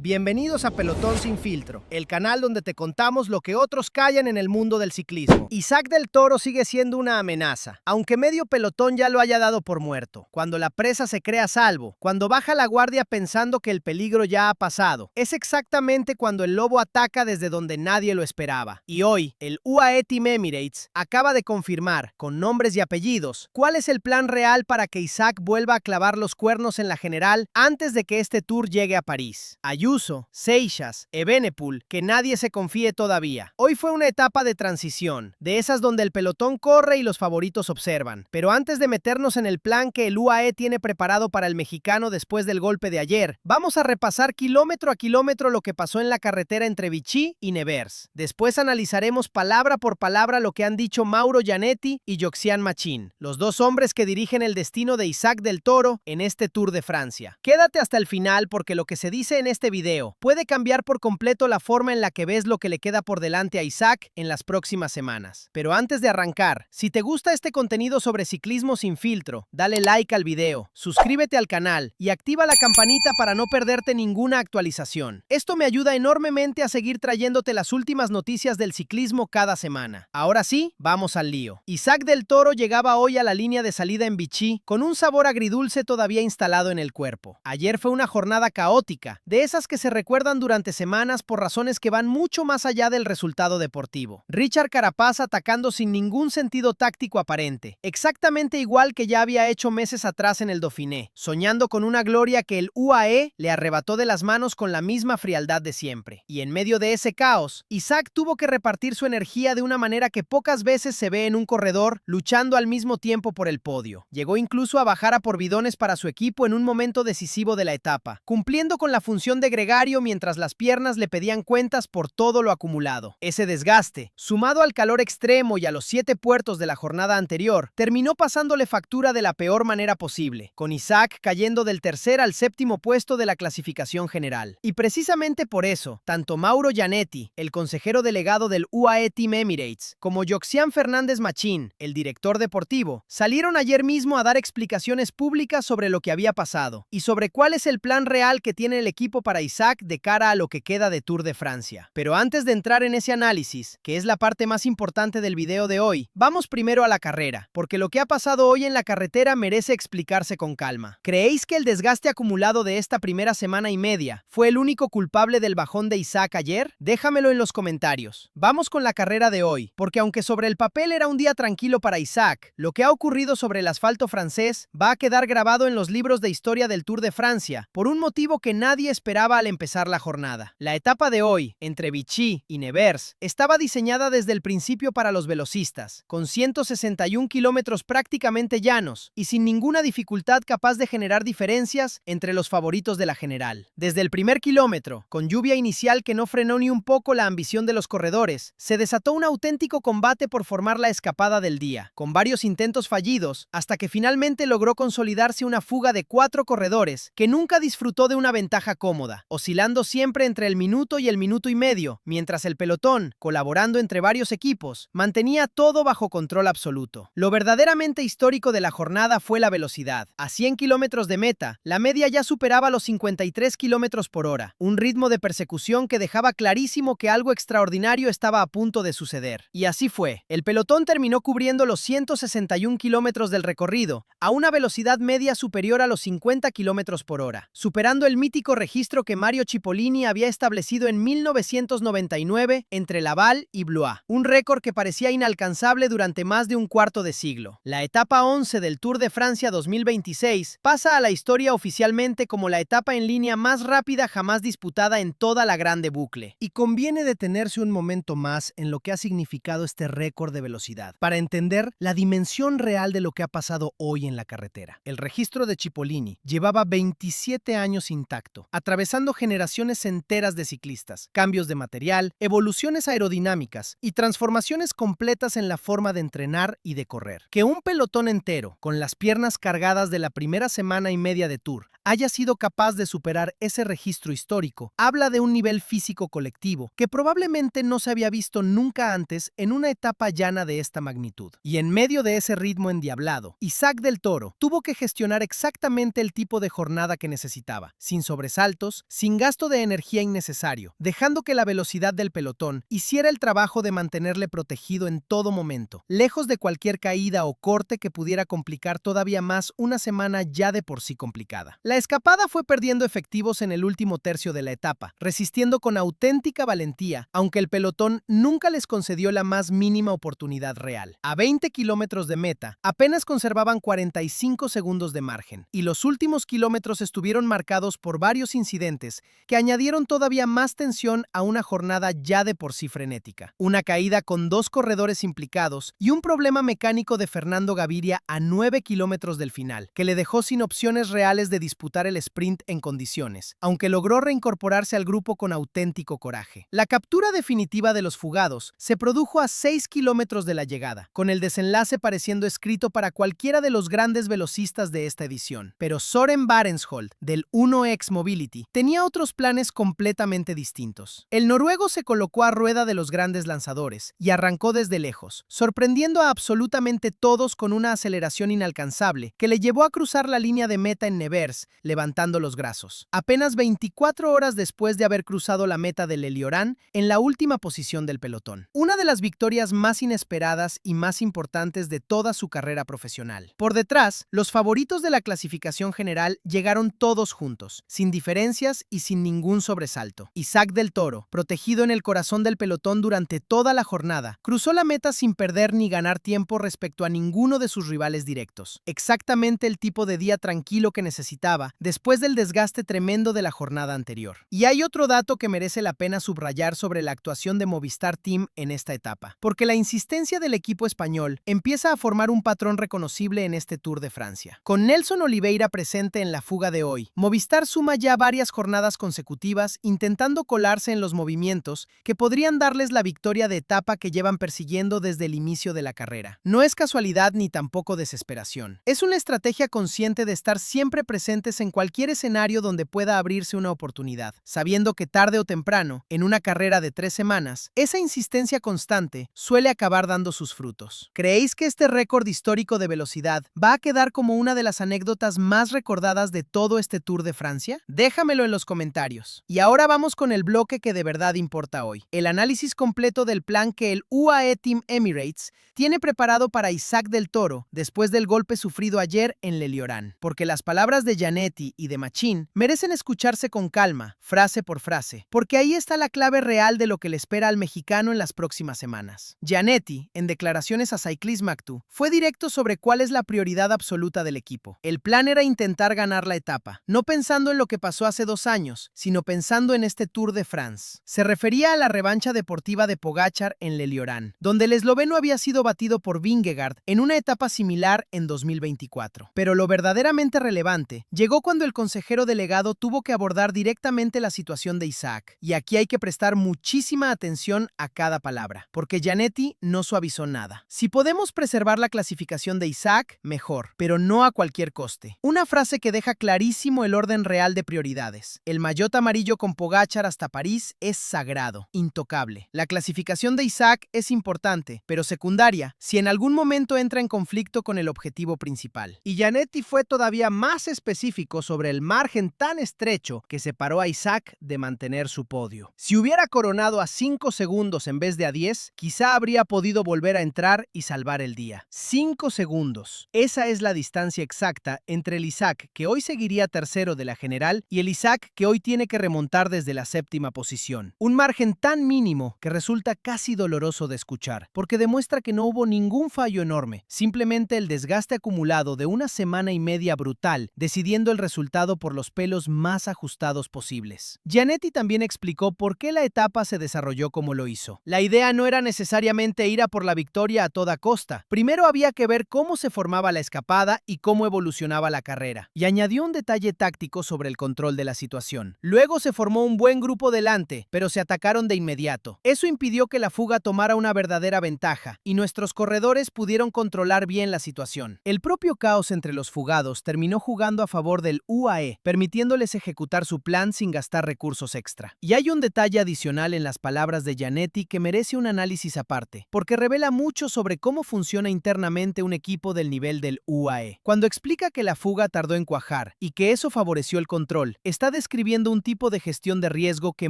Bienvenidos a Pelotón Sin Filtro, el canal donde te contamos lo que otros callan en el mundo del ciclismo. Isaac del Toro sigue siendo una amenaza, aunque medio pelotón ya lo haya dado por muerto. Cuando la presa se cree a salvo, cuando baja la guardia pensando que el peligro ya ha pasado, es exactamente cuando el lobo ataca desde donde nadie lo esperaba. Y hoy, el UAE Team Emirates acaba de confirmar, con nombres y apellidos, cuál es el plan real para que Isaac vuelva a clavar los cuernos en la general antes de que este tour llegue a París. Ayuso, Seixas, Evenepoel, que nadie se confíe todavía. Hoy fue una etapa de transición, de esas donde el pelotón corre y los favoritos observan. Pero antes de meternos en el plan que el UAE tiene preparado para el mexicano después del golpe de ayer, vamos a repasar kilómetro a kilómetro lo que pasó en la carretera entre Vichy y Nevers. Después analizaremos palabra por palabra lo que han dicho Mauro Gianetti y Joxian Machin, los dos hombres que dirigen el destino de Isaac del Toro en este Tour de Francia. Quédate hasta el final porque lo que se dice en este video puede cambiar por completo la forma en la que ves lo que le queda por delante a Isaac en las próximas semanas. Pero antes de arrancar, si te gusta este contenido sobre ciclismo sin filtro, dale like al video, suscríbete al canal y activa la campanita para no perderte ninguna actualización. Esto me ayuda enormemente a seguir trayéndote las últimas noticias del ciclismo cada semana. Ahora sí, vamos al lío. Isaac del Toro llegaba hoy a la línea de salida en Vichy con un sabor agridulce todavía instalado en el cuerpo. Ayer fue una jornada caótica, de esas que se recuerdan durante semanas por razones que van mucho más allá del resultado deportivo. Richard Carapaz atacando sin ningún sentido táctico aparente, exactamente igual que ya había hecho meses atrás en el Dauphiné, soñando con una gloria que el UAE le arrebató de las manos con la misma frialdad de siempre. Y en medio de ese caos, Isaac tuvo que repartir su energía de una manera que pocas veces se ve en un corredor luchando al mismo tiempo por el podio. Llegó incluso a bajar a por bidones para su equipo en un momento decisivo de la etapa, cumpliendo con la función de gregario mientras las piernas le pedían cuentas por todo lo acumulado. Ese desgaste, sumado al calor extremo y a los 7 puertos de la jornada anterior, terminó pasándole factura de la peor manera posible, con Isaac cayendo del tercer al séptimo puesto de la clasificación general. Y precisamente por eso, tanto Mauro Gianetti, el consejero delegado del UAE Team Emirates, como Joxian Fernández Machin, el director deportivo, salieron ayer mismo a dar explicaciones públicas sobre lo que había pasado y sobre cuál es el plan real que tiene el equipo para Isaac de cara a lo que queda de Tour de Francia. Pero antes de entrar en ese análisis, que es la parte más importante del video de hoy, vamos primero a la carrera, porque lo que ha pasado hoy en la carretera merece explicarse con calma. ¿Creéis que el desgaste acumulado de esta primera semana y media fue el único culpable del bajón de Isaac ayer? Déjamelo en los comentarios. Vamos con la carrera de hoy, porque aunque sobre el papel era un día tranquilo para Isaac, lo que ha ocurrido sobre el asfalto francés va a quedar grabado en los libros de historia del Tour de Francia, por un motivo que nadie esperaba al empezar la jornada. La etapa de hoy, entre Vichy y Nevers, estaba diseñada desde el principio para los velocistas, con 161 kilómetros prácticamente llanos y sin ninguna dificultad capaz de generar diferencias entre los favoritos de la general. Desde el primer kilómetro, con lluvia inicial que no frenó ni un poco la ambición de los corredores, se desató un auténtico combate por formar la escapada del día, con varios intentos fallidos, hasta que finalmente logró consolidarse una fuga de 4 corredores que nunca disfrutó de una ventaja cómoda, oscilando siempre entre el minuto y el minuto y medio, mientras el pelotón, colaborando entre varios equipos, mantenía todo bajo control absoluto. Lo verdaderamente histórico de la jornada fue la velocidad. A 100 kilómetros de meta, la media ya superaba los 53 kilómetros por hora, un ritmo de persecución que dejaba clarísimo que algo extraordinario estaba a punto de suceder. Y así fue. El pelotón terminó cubriendo los 161 kilómetros del recorrido, a una velocidad media superior a los 50 kilómetros por hora, superando el mítico registro que Mario Cipollini había establecido en 1999 entre Laval y Blois, un récord que parecía inalcanzable durante más de un cuarto de siglo. La etapa 11 del Tour de Francia 2026 pasa a la historia oficialmente como la etapa en línea más rápida jamás disputada en toda la grande bucle. Y conviene detenerse un momento más en lo que ha significado este récord de velocidad, para entender la dimensión real de lo que ha pasado hoy en la carretera. El registro de Cipollini llevaba 27 años intacto, atravesando generaciones enteras de ciclistas, cambios de material, evoluciones aerodinámicas y transformaciones completas en la forma de entrenar y de correr. Que un pelotón entero, con las piernas cargadas de la primera semana y media de Tour, haya sido capaz de superar ese registro histórico, habla de un nivel físico colectivo que probablemente no se había visto nunca antes en una etapa llana de esta magnitud. Y en medio de ese ritmo endiablado, Isaac del Toro tuvo que gestionar exactamente el tipo de jornada que necesitaba, sin sobresaltos, sin gasto de energía innecesario, dejando que la velocidad del pelotón hiciera el trabajo de mantenerle protegido en todo momento, lejos de cualquier caída o corte que pudiera complicar todavía más una semana ya de por sí complicada. La escapada fue perdiendo efectivos en el último tercio de la etapa, resistiendo con auténtica valentía, aunque el pelotón nunca les concedió la más mínima oportunidad real. A 20 kilómetros de meta, apenas conservaban 45 segundos de margen, y los últimos kilómetros estuvieron marcados por varios incidentes que añadieron todavía más tensión a una jornada ya de por sí frenética. Una caída con 2 corredores implicados y un problema mecánico de Fernando Gaviria a 9 kilómetros del final, que le dejó sin opciones reales de disputar el sprint en condiciones, aunque logró reincorporarse al grupo con auténtico coraje. La captura definitiva de los fugados se produjo a 6 kilómetros de la llegada, con el desenlace pareciendo escrito para cualquiera de los grandes velocistas de esta edición. Pero Søren Varensholt, del 1X Mobility, tenía otros planes completamente distintos. El noruego se colocó a rueda de los grandes lanzadores y arrancó desde lejos, sorprendiendo a absolutamente todos con una aceleración inalcanzable que le llevó a cruzar la línea de meta en Nevers, levantando los brazos. Apenas 24 horas después de haber cruzado la meta del Eliorán en la última posición del pelotón. Una de las victorias más inesperadas y más importantes de toda su carrera profesional. Por detrás, los favoritos de la clasificación general llegaron todos juntos, sin diferencias y sin ningún sobresalto. Isaac del Toro, protegido en el corazón del pelotón durante toda la jornada, cruzó la meta sin perder ni ganar tiempo respecto a ninguno de sus rivales directos. Exactamente el tipo de día tranquilo que necesitaba después del desgaste tremendo de la jornada anterior. Y hay otro dato que merece la pena subrayar sobre la actuación de Movistar Team en esta etapa, porque la insistencia del equipo español empieza a formar un patrón reconocible en este Tour de Francia. Con Nelson Oliveira presente en la fuga de hoy, Movistar suma ya varias jornadas consecutivas intentando colarse en los movimientos que podrían darles la victoria de etapa que llevan persiguiendo desde el inicio de la carrera. No es casualidad ni tampoco desesperación. Es una estrategia consciente de estar siempre presentes en cualquier escenario donde pueda abrirse una oportunidad, sabiendo que tarde o temprano, en una carrera de 3 semanas, esa insistencia constante suele acabar dando sus frutos. ¿Creéis que este récord histórico de velocidad va a quedar como una de las anécdotas más recordadas de todo este Tour de Francia? Déjamelo en los comentarios. Y ahora vamos con el bloque que de verdad importa hoy. El análisis completo del plan que el UAE Team Emirates tiene preparado para Isaac del Toro después del golpe sufrido ayer en L'Eliorán. Porque las palabras de Gianetti y de Machín merecen escucharse con calma, frase por frase, porque ahí está la clave real de lo que le espera al mexicano en las próximas semanas. Gianetti, en declaraciones a Cyclisme-Actu, fue directo sobre cuál es la prioridad absoluta del equipo. El plan era intentar ganar la etapa, no pensando en lo que pasó hace 2 años, sino pensando en este Tour de France. Se refería a la revancha deportiva de Pogačar en L'Eliorán, donde el esloveno había sido batido por Vingegaard en una etapa similar en 2024. Pero lo verdaderamente relevante llegó cuando el consejero delegado tuvo que abordar directamente la situación de Isaac. Y aquí hay que prestar muchísima atención a cada palabra, porque Gianetti no suavizó nada. Si podemos preservar la clasificación de Isaac, mejor, pero no a cualquier coste. Una frase que deja clarísimo el orden real de prioridades. El maillot amarillo con Pogačar hasta París es sagrado, intocable. La clasificación de Isaac es importante, pero secundaria, si en algún momento entra en conflicto con el objetivo principal. Y Gianetti fue todavía más específico sobre el margen tan estrecho que separó a Isaac de mantener su podio. Si hubiera coronado a 5 segundos en vez de a 10, quizá habría podido volver a entrar y salvar el día. 5 segundos. Esa es la distancia exacta entre el Isaac que hoy seguiría tercero de la general y el Isaac que hoy tiene que remontar desde la 7ª posición. Un margen tan mínimo que resulta casi doloroso de escuchar, porque demuestra que no hubo ningún fallo enorme, simplemente el desgaste acumulado de una semana y media brutal, decidiendo el resultado por los pelos más ajustados posibles. Gianetti también explicó por qué la etapa se desarrolló como lo hizo. La idea no era necesariamente ir a por la victoria a toda costa. Primero había que ver cómo se formaba la escapada y cómo evolucionaba la carrera. Y añadió un detalle táctico sobre el control de la situación. Luego se formó un buen grupo delante, pero se atacaron de inmediato. Eso impidió que la fuga tomara una verdadera ventaja, y nuestros corredores pudieron controlar bien la situación. El propio caos entre los fugados terminó jugando a favor del UAE, permitiéndoles ejecutar su plan sin gastar recursos extra. Y hay un detalle adicional en las palabras de Gianetti que merece un análisis aparte, porque revela mucho sobre cómo funciona internamente un equipo del nivel del UAE. Cuando explica que la fuga tardó en cuajar y que eso favoreció el control, está describiendo un tipo de gestión de riesgo que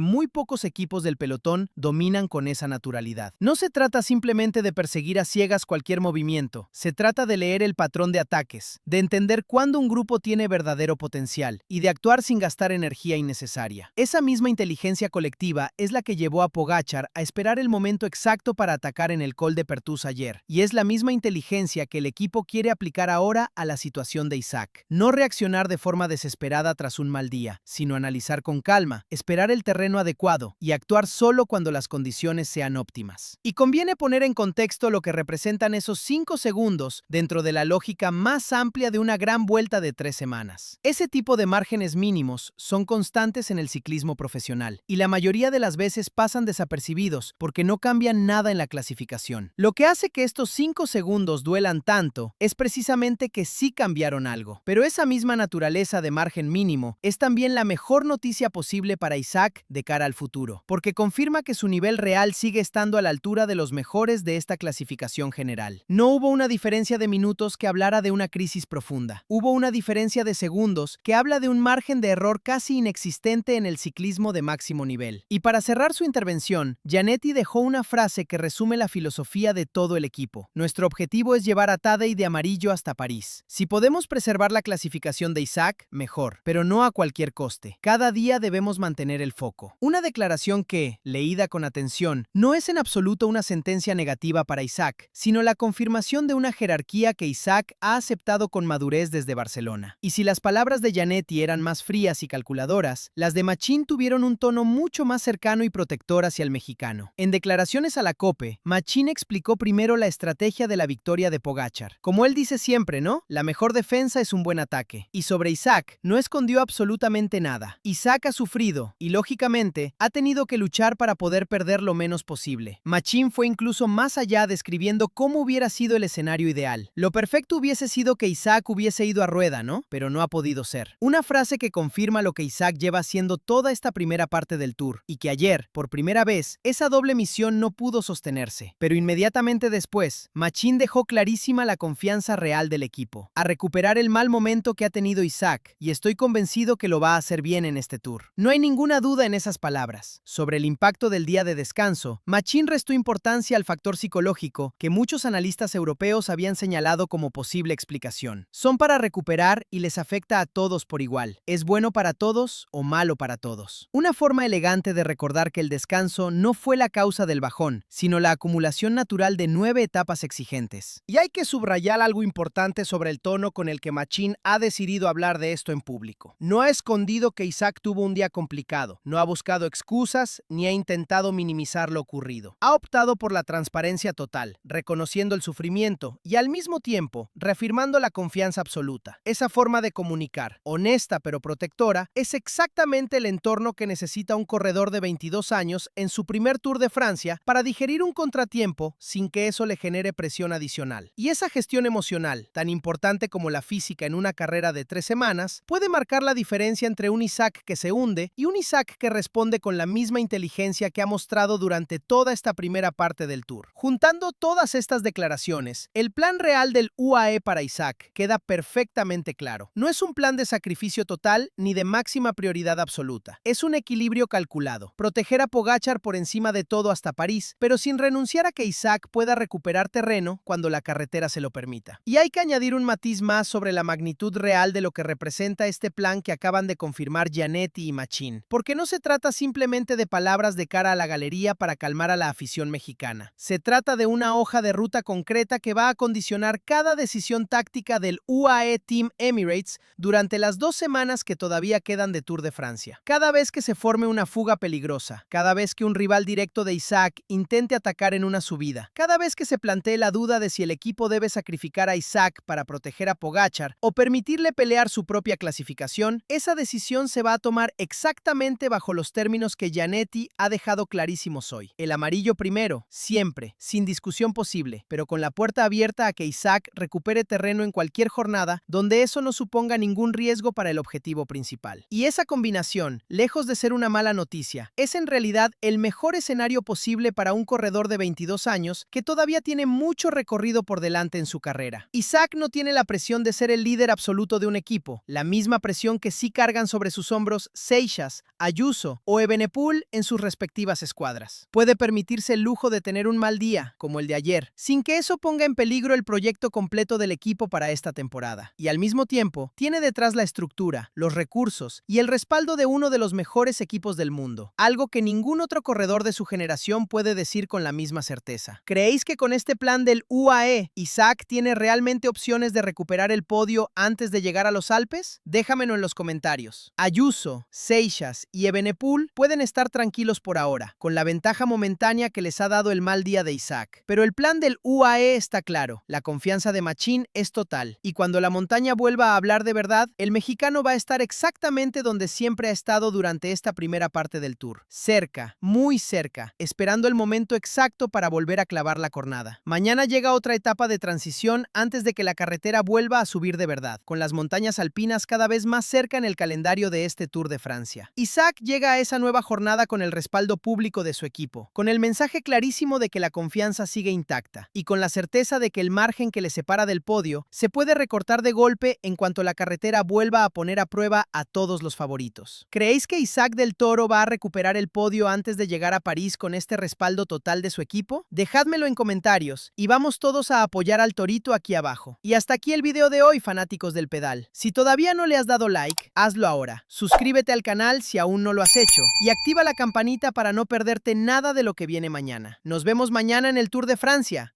muy pocos equipos del pelotón dominan con esa naturalidad. No se trata simplemente de perseguir a ciegas cualquier movimiento, se trata de leer el patrón de ataques, de entender cuándo un grupo tiene verdadero potencial y de actuar sin gastar energía innecesaria. Esa misma inteligencia colectiva es la que llevó a Pogačar a esperar el momento exacto para atacar en el Col de Pertús ayer, y es la misma inteligencia que el equipo quiere aplicar ahora a la situación de Isaac. No reaccionar de forma desesperada tras un mal día, sino analizar con calma, esperar el terreno adecuado y actuar solo cuando las condiciones sean óptimas. Y conviene poner en contexto lo que representan esos 5 segundos dentro de la lógica más amplia de una gran vuelta de 3 semanas. Ese tipo de márgenes mínimos son constantes en el ciclismo profesional y la mayoría de las veces pasan desapercibidos porque no cambian nada en la clasificación. Lo que hace que estos 5 segundos duelan tanto es precisamente que sí cambiaron algo. Pero esa misma naturaleza de margen mínimo es también la mejor noticia posible para Isaac de cara al futuro, porque confirma que su nivel real sigue estando a la altura de los mejores de esta clasificación general. No hubo una diferencia de minutos que hablara de una crisis profunda. Hubo una diferencia de segundos que habla de un margen de error casi inexistente en el ciclismo de máximo nivel. Y para cerrar su intervención, Gianetti dejó una frase que resume la filosofía de todo el equipo. Nuestro objetivo es llevar a Tadej de amarillo hasta París. Si podemos preservar la clasificación de Isaac, mejor, pero no a cualquier coste. Cada día debemos mantener el foco. Una declaración que, leída con atención, no es en absoluto una sentencia negativa para Isaac, sino la confirmación de una jerarquía que Isaac ha aceptado con madurez desde Barcelona. Y si las palabras de Gianetti eran más frías y calculadoras, las de Machín tuvieron un tono mucho más cercano y protector hacia el mexicano. En declaraciones a la COPE, Machín explicó primero la estrategia de la victoria de Pogačar. Como él dice siempre, ¿no? La mejor defensa es un buen ataque. Y sobre Isaac, no escondió absolutamente nada. Isaac ha sufrido y, lógicamente, ha tenido que luchar para poder perder lo menos posible. Machín fue incluso más allá describiendo cómo hubiera sido el escenario ideal. Lo perfecto hubiese sido que Isaac hubiese ido a rueda, ¿no? Pero no ha podido ser. Una frase que confirma lo que Isaac lleva haciendo toda esta primera parte del Tour, y que ayer, por primera vez, esa doble misión no pudo sostenerse. Pero inmediatamente después, Machín dejó clarísima la confianza real del equipo, a recuperar el mal momento que ha tenido Isaac, y estoy convencido que lo va a hacer bien en este Tour. No hay ninguna duda en esas palabras. Sobre el impacto del día de descanso, Machín restó importancia al factor psicológico que muchos analistas europeos habían señalado como posible explicación. Son para recuperar y les afecta a todos por igual. ¿Es bueno para todos o malo para todos? Una forma elegante de recordar que el descanso no fue la causa del bajón, sino la acumulación natural de 9 etapas exigentes. Y hay que subrayar algo importante sobre el tono con el que Machín ha decidido hablar de esto en público. No ha escondido que Isaac tuvo un día complicado, no ha buscado excusas ni ha intentado minimizar lo ocurrido. Ha optado por la transparencia total, reconociendo el sufrimiento y al mismo tiempo reafirmando la confianza absoluta. Esa forma de comunicar, honesta pero protectora, es exactamente el entorno que necesita un corredor de 22 años en su primer Tour de Francia para digerir un contratiempo sin que eso le genere presión adicional. Y esa gestión emocional, tan importante como la física en una carrera de 3 semanas, puede marcar la diferencia entre un Isaac que se hunde y un Isaac que responde con la misma inteligencia que ha mostrado durante toda esta primera parte del Tour. Juntando todas estas declaraciones, el plan real del UAE para Isaac queda perfectamente claro. No es un plan de sacrificio total ni de máxima prioridad absoluta. Es un equilibrio calculado. Proteger a Pogačar por encima de todo hasta París, pero sin renunciar a que Isaac pueda recuperar terreno cuando la carretera se lo permita. Y hay que añadir un matiz más sobre la magnitud real de lo que representa este plan que acaban de confirmar Gianetti y Machín, porque no se trata simplemente de palabras de cara a la galería para calmar a la afición mexicana. Se trata de una hoja de ruta concreta que va a condicionar cada decisión táctica del UAE Team Emirates durante las 2 semanas que todavía quedan de Tour de Francia. Cada vez que se forme una fuga peligrosa, cada vez que un rival directo de Isaac intente atacar en una subida, cada vez que se plantee la duda de si el equipo debe sacrificar a Isaac para proteger a Pogačar o permitirle pelear su propia clasificación, esa decisión se va a tomar exactamente bajo los términos que Gianetti ha dejado clarísimos hoy. El amarillo primero, siempre, sin discusión posible, pero con la puerta abierta a que Isaac recupere terreno en cualquier jornada donde eso no suponga ningún riesgo para el objetivo principal. Y esa combinación, lejos de ser una mala noticia, es en realidad el mejor escenario posible para un corredor de 22 años que todavía tiene mucho recorrido por delante en su carrera. Isaac no tiene la presión de ser el líder absoluto de un equipo, la misma presión que sí cargan sobre sus hombros Seixas, Ayuso o Evenepoel en sus respectivas escuadras. Puede permitirse el lujo de tener un mal día, como el de ayer, sin que eso ponga en peligro el proyecto completo del equipo para esta temporada. Y al mismo tiempo, tiene detrás la estructura, los recursos y el respaldo de uno de los mejores equipos del mundo, algo que ningún otro corredor de su generación puede decir con la misma certeza. ¿Creéis que con este plan del UAE, Isaac tiene realmente opciones de recuperar el podio antes de llegar a los Alpes? Déjamelo en los comentarios. Ayuso, Seixas y Evenepoel pueden estar tranquilos por ahora, con la ventaja momentánea que les ha dado el mal día de Isaac. Pero el plan del UAE está claro, la confianza de Machín es total, y cuando la montaña vuelva a hablar de verdad, el mexicano va a estar exactamente donde siempre ha estado durante esta primera parte del Tour. Cerca, muy cerca, esperando el momento exacto para volver a clavar la cornada. Mañana llega otra etapa de transición antes de que la carretera vuelva a subir de verdad, con las montañas alpinas cada vez más cerca en el calendario de este Tour de Francia. Isaac llega a esa nueva jornada con el respaldo público de su equipo, con el mensaje clarísimo de que la confianza sigue intacta, y con la certeza de que el margen que le separa del podio se puede recortar de golpe en cuanto la carretera vuelva a poner a prueba a todos los favoritos. ¿Creéis que Isaac del Toro va a recuperar el podio antes de llegar a París con este respaldo total de su equipo? Dejádmelo en comentarios y vamos todos a apoyar al Torito aquí abajo. Y hasta aquí el video de hoy, fanáticos del pedal. Si todavía no le has dado like, hazlo ahora. Suscríbete al canal si aún no lo has hecho y activa la campanita para no perderte nada de lo que viene mañana. Nos vemos mañana en el Tour de Francia.